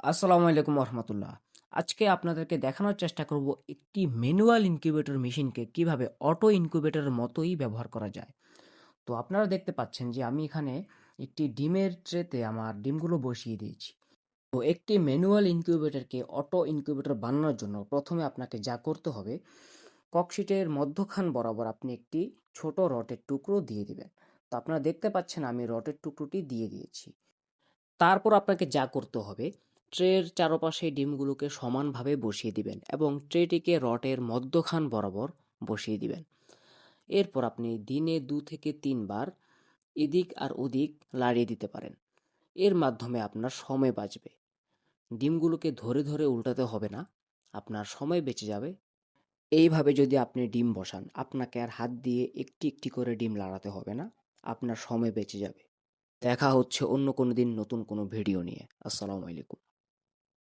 আসসালামু আলাইকুম রহমতুল্লাহ। আজকে আপনাদেরকে দেখানোর চেষ্টা করব একটি ম্যানুয়াল ইনকিউবেটর মেশিনকে কিভাবে অটো ইনকিউবেটরের মতোই ব্যবহার করা যায়। তো আপনারা দেখতে পাচ্ছেন যে আমি এখানে একটি ডিমের ট্রেতে আমার ডিমগুলো বসিয়ে দিয়েছি। তো একটি ম্যানুয়াল ইনকিউবেটরকে অটো ইনকিউবেটর বানানোর জন্য প্রথমে আপনাকে যা করতে হবে, ককশিটের মধ্যখান বরাবর আপনি একটি ছোট রডের টুকরো দিয়ে দিবেন। তো আপনারা দেখতে পাচ্ছেন আমি রডের টুকরোটি দিয়ে দিয়েছি। তারপর আপনাকে যা করতে হবে, ট্রের চারপাশে ডিমগুলোকে সমানভাবে বসিয়ে দিবেন এবং ট্রেটিকে রডের মধ্যখান বরাবর বসিয়ে দিবেন। এরপর আপনি দিনে 2 থেকে 3 বার এদিক আর ওদিক লাড়িয়ে দিতে পারেন। এর মাধ্যমে আপনার সময় বাঁচবে। ডিমগুলোকে ধরে ধরে উল্টাতে হবে না, আপনার সময় বেঁচে যাবে। এইভাবে যদি আপনি ডিম বসান, আপনাকে আর হাত দিয়ে একটি একটি করে ডিম লাড়াতে হবে না, আপনার সময় বেঁচে যাবে। দেখা হচ্ছে অন্য কোনো দিন নতুন কোনো ভিডিও নিয়ে। আসসালামু আলাইকুম।